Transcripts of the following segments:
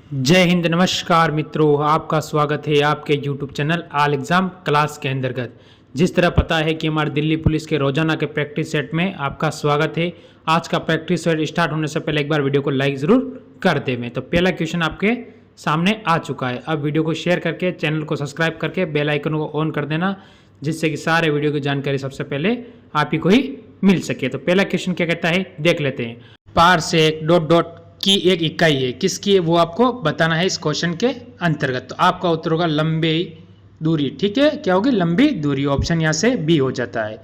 जय हिंद। नमस्कार मित्रों, आपका स्वागत है आपके YouTube channel all exam class के अंतर्गत। जिस तरह पता है कि हमारे दिल्ली पुलिस के रोजाना के प्रैक्टिस सेट में आपका स्वागत है। आज का प्रैक्टिस सेट स्टार्ट होने से पहले एक बार वीडियो को लाइक ज़रूर कर दें। तो पहला क्वेश्चन आपके सामने आ चुका है। अब वीडियो को शेयर करके चैनल को सब्सक्राइब करके बेल आइकन को ऑन कर देना, जिससे कि सारे वीडियो की जानकारी सबसे पहले आप ही को ही मिल सके। तो पहला क्वेश्चन क्या कहता है, देख लेते हैं। पार से एक डॉट डॉट की एक इकाई है, किसकी है वो आपको बताना है इस क्वेश्चन के अंतर्गत। तो आपका उत्तर होगा लंबी दूरी। ठीक है, क्या होगी? लंबी दूरी। ऑप्शन यहाँ से बी हो जाता है।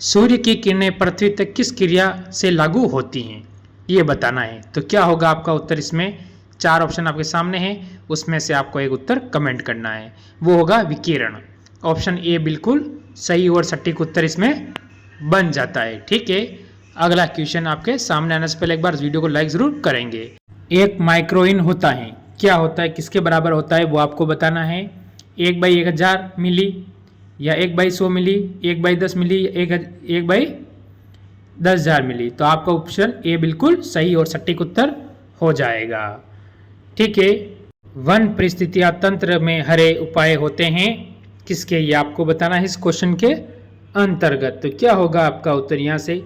सूर्य की किरणें पृथ्वी तक किस क्रिया से लागू होती हैं, ये बताना है। तो क्या होगा आपका उत्तर? इसमें चार ऑप्शन आपके सामने हैं, उसमें से आपको एक उत्तर कमेंट करना है। वो होगा विकिरण। ऑप्शन ए बिल्कुल सही और सटीक उत्तर इसमें बन जाता है। ठीक है, अगला क्वेश्चन आपके सामने आने से पहले एक बार वीडियो को लाइक जरूर करेंगे। एक माइक्रोइन होता है, क्या होता है, किसके बराबर होता है, वो आपको बताना है। 1/1000 मिली, या 1/100 मिली, 1/10 मिली, 1/10,000 मिली। तो आपका ऑप्शन ए बिल्कुल सही और सटीक उत्तर हो जाएगा। ठीक है, वन परिस्थितियां तंत्र में हरे उपाय होते हैं, किसके, ये आपको बताना है इस क्वेश्चन के अंतर्गत। तो क्या होगा आपका उत्तर? यहाँ से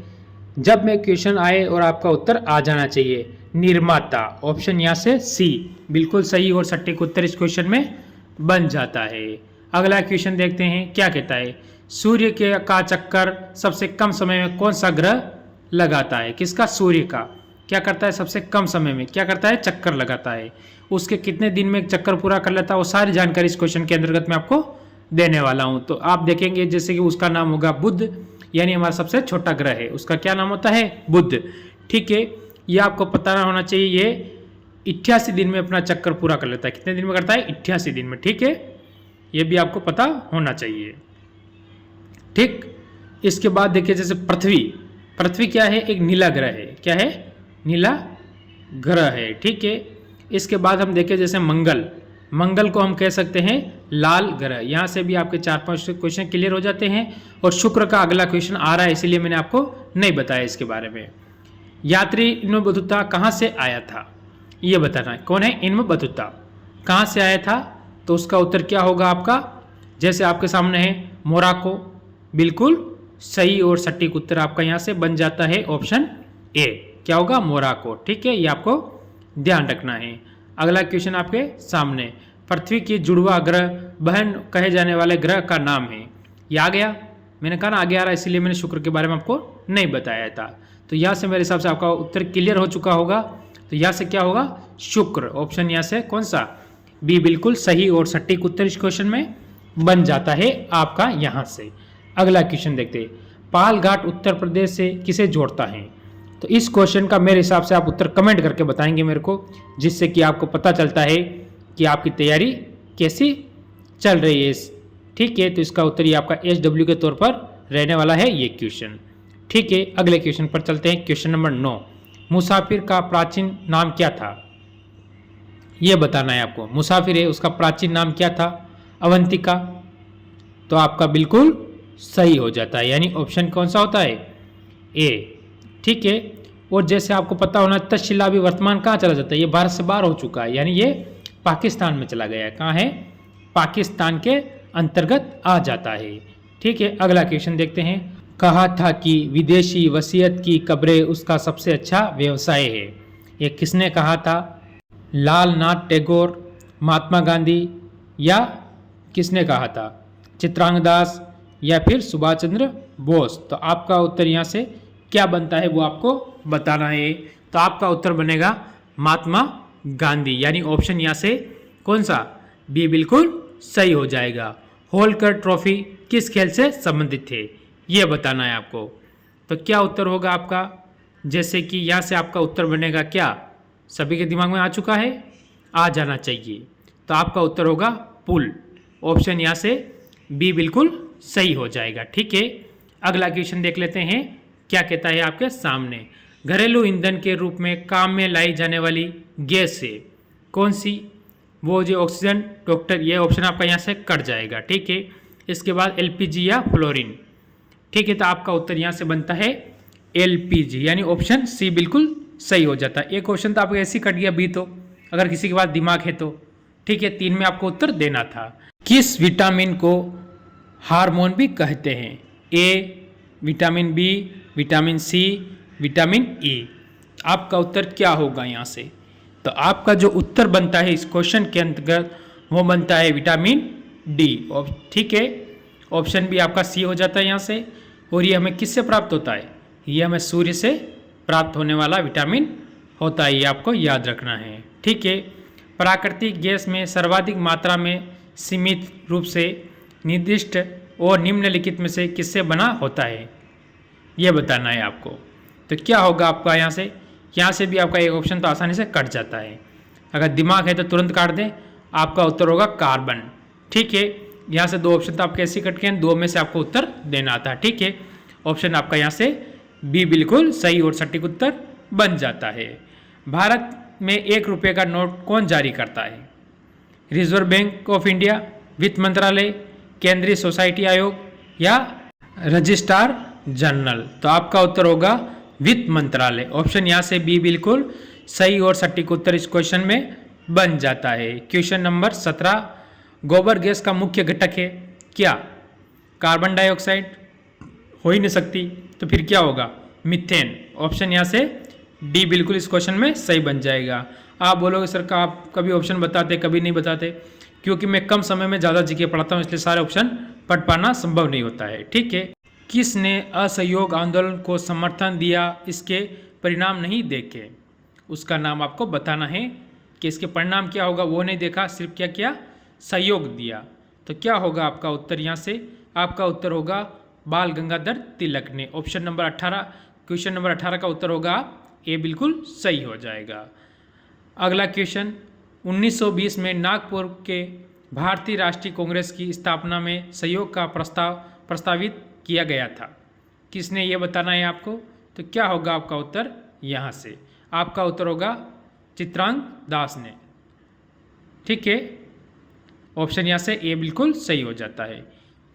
जब में क्वेश्चन आए और आपका उत्तर आ जाना चाहिए, निर्माता। ऑप्शन यहाँ से सी बिल्कुल सही और सटीक उत्तर इस क्वेश्चन में बन जाता है। अगला क्वेश्चन देखते हैं, क्या कहता है। सूर्य के का चक्कर सबसे कम समय में कौन सा ग्रह लगाता है? किसका? सूर्य का। क्या करता है? सबसे कम समय में क्या करता है? चक्कर लगाता है। उसके कितने दिन में चक्कर पूरा कर लेता है, वो सारी जानकारी इस क्वेश्चन के अंतर्गत मैं आपको देने वाला हूँ। तो आप देखेंगे जैसे कि उसका नाम होगा बुध, यानी हमारा सबसे छोटा ग्रह है, उसका क्या नाम होता है? बुध। ठीक है, ये आपको पता होना चाहिए। ये 88 दिन में अपना चक्कर पूरा कर लेता है। कितने दिन में करता है? 88 दिन में। ठीक है, ये भी आपको पता होना चाहिए। ठीक, इसके बाद देखिए जैसे पृथ्वी। पृथ्वी क्या है? एक नीला ग्रह है। क्या है? नीला ग्रह है। ठीक है, इसके बाद हम देखें जैसे मंगल। मंगल को हम कह सकते हैं लाल ग्रह। यहाँ से भी आपके 4-5 क्वेश्चन क्लियर हो जाते हैं। और शुक्र का अगला क्वेश्चन आ रहा है, इसीलिए मैंने आपको नहीं बताया इसके बारे में। यात्री इनम बतुता कहाँ से आया था, ये बताना है। कौन है इनम बतुता? कहाँ से आया था? तो उसका उत्तर क्या होगा आपका? जैसे आपके सामने है मोराको, बिल्कुल सही और सटीक उत्तर आपका यहाँ से बन जाता है ऑप्शन ए। क्या होगा? मोराको। ठीक है, ये आपको ध्यान रखना है। अगला क्वेश्चन आपके सामने, पृथ्वी की जुड़वा ग्रह बहन कहे जाने वाले ग्रह का नाम है। ये आ गया, मैंने कहा ना आगे आ रहा है, इसीलिए मैंने शुक्र के बारे में आपको नहीं बताया था। तो यहाँ से मेरे हिसाब से आपका उत्तर क्लियर हो चुका होगा। तो यहाँ से क्या होगा? शुक्र। ऑप्शन यहाँ से कौन सा? बी बिल्कुल सही और सटीक उत्तर इस क्वेश्चन में बन जाता है आपका यहाँ से। अगला क्वेश्चन देखते हैं, पाल घाट उत्तर प्रदेश से किसे जोड़ता है? तो इस क्वेश्चन का मेरे हिसाब से आप उत्तर कमेंट करके बताएंगे मेरे को, जिससे कि आपको पता चलता है कि आपकी तैयारी कैसी चल रही है। ठीक है, तो इसका उत्तर ये आपका SW के तौर पर रहने वाला है ये क्वेश्चन। ठीक है, अगले क्वेश्चन पर चलते हैं। क्वेश्चन नंबर 9, मुसाफिर का प्राचीन नाम क्या था, ये बताना है आपको। मुसाफिर है, उसका प्राचीन नाम क्या था? अवंतिका। तो आपका बिल्कुल सही हो जाता है, यानी ऑप्शन कौन सा होता है? ए। ठीक है, और जैसे आपको पता होना, तक्षशिला भी वर्तमान कहाँ चला जाता है? ये भारत से बाहर हो चुका है, यानी ये पाकिस्तान में चला गया है। कहाँ है? पाकिस्तान के अंतर्गत आ जाता है। ठीक है, अगला क्वेश्चन देखते हैं। कहा था कि विदेशी वसीयत की कब्रें उसका सबसे अच्छा व्यवसाय है, ये किसने कहा था? लाल नाथ टैगोर, महात्मा गांधी, या किसने कहा था? चित्रांगदास, या फिर सुभाष चंद्र बोस। तो आपका उत्तर यहाँ से क्या बनता है वो आपको बताना है। तो आपका उत्तर बनेगा महात्मा गांधी, यानी ऑप्शन यहाँ से कौन सा? बी बिल्कुल सही हो जाएगा। होलकर ट्रॉफी किस खेल से संबंधित थे, ये बताना है आपको। तो क्या उत्तर होगा आपका? जैसे कि यहाँ से आपका उत्तर बनेगा क्या? सभी के दिमाग में आ चुका है, आ जाना चाहिए। तो आपका उत्तर होगा पुल। ऑप्शन यहाँ से बी बिल्कुल सही हो जाएगा। ठीक है, अगला क्वेश्चन देख लेते हैं, क्या कहता है आपके सामने। घरेलू ईंधन के रूप में काम में लाई जाने वाली गैस है कौन सी? वो जो ऑक्सीजन। डॉक्टर, ये ऑप्शन आपका यहाँ से कट जाएगा। ठीक है, इसके बाद LPG या फ्लोरीन। ठीक है, तो आपका उत्तर यहाँ से बनता है LPG, यानी ऑप्शन सी बिल्कुल सही हो जाता है। एक क्वेश्चन तो आपका ऐसे ही कट गया बी। तो अगर किसी के पास दिमाग है तो। ठीक है, 3 में आपको उत्तर देना था। किस विटामिन को हार्मोन भी कहते हैं? A vitamin B, vitamin C, vitamin E. आपका उत्तर क्या होगा यहाँ से? तो आपका जो उत्तर बनता है इस क्वेश्चन के अंतर्गत वो बनता है विटामिन डी। ठीक है, ऑप्शन बी आपका सी हो जाता है यहाँ से। और ये हमें किससे प्राप्त होता है? ये हमें सूर्य से प्राप्त होने वाला विटामिन होता है, ये आपको याद रखना है। ठीक है, प्राकृतिक गैस में सर्वाधिक मात्रा में सीमित रूप से निर्दिष्ट और निम्नलिखित में से किससे बना होता है, ये बताना है आपको। तो क्या होगा आपका यहाँ से भी आपका एक ऑप्शन तो आसानी से कट जाता है। अगर दिमाग है तो तुरंत काट दें। आपका उत्तर होगा कार्बन। ठीक है, यहाँ से 2 ऑप्शन तो आपके ऐसे कट गए, 2 में से आपको उत्तर देना आता है। ठीक है, ऑप्शन आपका यहाँ से बी बिल्कुल सही और सटीक उत्तर बन जाता है। भारत में 1 रुपये का नोट कौन जारी करता है? रिजर्व बैंक ऑफ इंडिया, वित्त मंत्रालय, केंद्रीय सोसाइटी आयोग या रजिस्ट्रार जनरल। तो आपका उत्तर होगा वित्त मंत्रालय। ऑप्शन यहाँ से बी बिल्कुल सही और सटीक उत्तर इस क्वेश्चन में बन जाता है। क्वेश्चन नंबर 17, गोबर गैस का मुख्य घटक है क्या? कार्बन डाइऑक्साइड हो ही नहीं सकती, तो फिर क्या होगा? मीथेन। ऑप्शन यहाँ से डी बिल्कुल इस क्वेश्चन में सही बन जाएगा। आप बोलोगे सर का आप कभी ऑप्शन बताते कभी नहीं बताते, क्योंकि मैं कम समय में ज़्यादा जीके पढ़ाता हूँ, इसलिए सारे ऑप्शन पढ़ पाना संभव नहीं होता है। ठीक है, किसने असहयोग आंदोलन को समर्थन दिया इसके परिणाम नहीं देखे? उसका नाम आपको बताना है कि इसके परिणाम क्या होगा, वो नहीं देखा, सिर्फ क्या किया? सहयोग दिया। तो क्या होगा आपका उत्तर यहाँ से? आपका उत्तर होगा बाल गंगाधर तिलक ने। ऑप्शन नंबर 18, क्वेश्चन नंबर 18 का उत्तर होगा ए बिल्कुल सही हो जाएगा। अगला क्वेश्चन, 1920 में नागपुर के भारतीय राष्ट्रीय कांग्रेस की स्थापना में सहयोग का प्रस्तावित किया गया था, किसने ये बताना है आपको? तो क्या होगा आपका उत्तर यहाँ से? आपका उत्तर होगा चित्रांग दास ने। ठीक है, ऑप्शन यहाँ से ए बिल्कुल सही हो जाता है।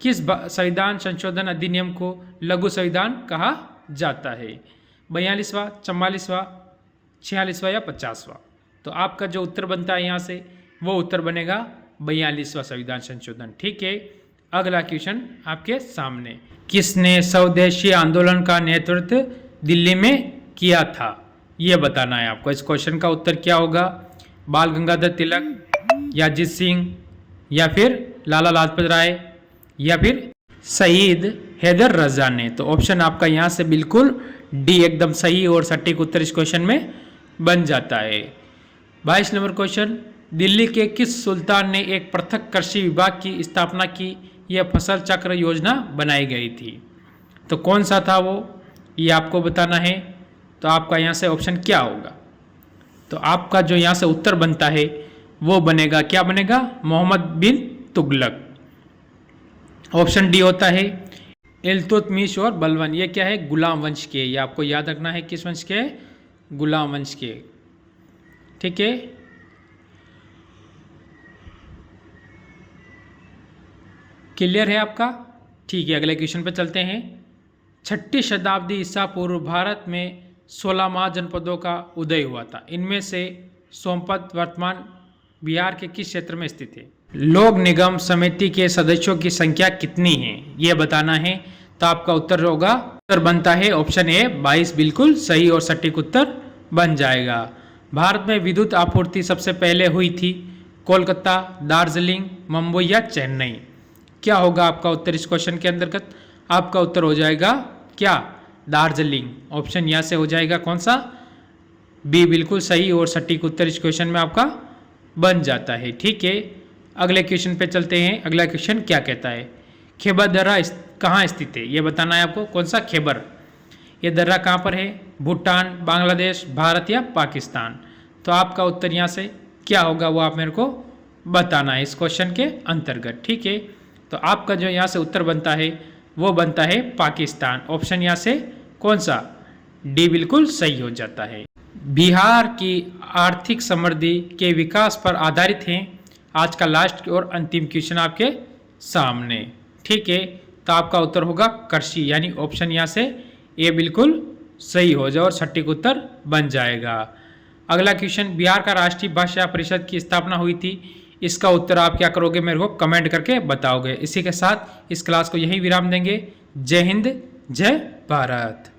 किस संविधान संशोधन अधिनियम को लघु संविधान कहा जाता है? 42वां, 44वां, 46वां या 50वां? तो आपका जो उत्तर बनता है यहाँ से वो उत्तर बनेगा 42वां संविधान संशोधन। ठीक है, अगला क्वेश्चन आपके सामने, किसने स्वदेशी आंदोलन का नेतृत्व दिल्ली में किया था, ये बताना है आपको। इस क्वेश्चन का उत्तर क्या होगा? बाल गंगाधर तिलक या अजीत सिंह या फिर लाला लाजपत राय या फिर शहीद हैदर रजा ने। तो ऑप्शन आपका यहाँ से बिल्कुल डी एकदम सही और सटीक उत्तर इस क्वेश्चन में बन जाता है। 22 नंबर क्वेश्चन, दिल्ली के किस सुल्तान ने एक पृथक कृषि विभाग की स्थापना की? यह फसल चक्र योजना बनाई गई थी। तो कौन सा था वो, ये आपको बताना है। तो आपका यहाँ से ऑप्शन क्या होगा? तो आपका जो यहाँ से उत्तर बनता है वो बनेगा, क्या बनेगा? मोहम्मद बिन तुगलक। ऑप्शन डी होता है इल्तुतमिश और बलबन। ये क्या है? गुलाम वंश के। ये आपको याद रखना है, किस वंश के? गुलाम वंश के। ठीक है, क्लियर है आपका? ठीक है, अगले क्वेश्चन पर चलते हैं। 6ठी शताब्दी ईसा पूर्व भारत में 16 महाजनपदों का उदय हुआ था। इनमें से सोनपत वर्तमान बिहार के किस क्षेत्र में स्थित है? लोक निगम समिति के सदस्यों की संख्या कितनी है, ये बताना है। तो आपका उत्तर होगा, उत्तर बनता है ऑप्शन ए 22 बिल्कुल सही और सटीक उत्तर बन जाएगा। भारत में विद्युत आपूर्ति सबसे पहले हुई थी कोलकाता, दार्जिलिंग, मुंबई या चेन्नई? क्या होगा आपका उत्तर इस क्वेश्चन के अंतर्गत? आपका उत्तर हो जाएगा क्या? दार्जिलिंग। ऑप्शन यहाँ से हो जाएगा कौन सा? बी बिल्कुल सही और सटीक उत्तर इस क्वेश्चन में आपका बन जाता है। ठीक है, अगले क्वेश्चन पे चलते हैं। अगला क्वेश्चन क्या कहता है? खैबर दर्रा कहाँ स्थित है, ये बताना है आपको। कौन सा खैबर? ये दर्रा कहाँ पर है? भूटान, बांग्लादेश, भारत या पाकिस्तान? तो आपका उत्तर यहाँ से क्या होगा वो आप मेरे को बताना है इस क्वेश्चन के अंतर्गत। ठीक है, तो आपका जो यहाँ से उत्तर बनता है वो बनता है पाकिस्तान। ऑप्शन यहाँ से कौन सा? डी बिल्कुल सही हो जाता है। बिहार की आर्थिक समृद्धि के विकास पर आधारित है। आज का लास्ट और अंतिम क्वेश्चन आपके सामने। ठीक है, तो आपका उत्तर होगा कृषि, यानी ऑप्शन यहाँ से ए बिल्कुल सही हो जाए और सटीक उत्तर बन जाएगा। अगला क्वेश्चन, बिहार का राष्ट्रीय भाषा परिषद की स्थापना हुई थी, इसका उत्तर आप क्या करोगे, मेरे को कमेंट करके बताओगे। इसी के साथ इस क्लास को यहीं विराम देंगे। जय हिंद, जय भारत।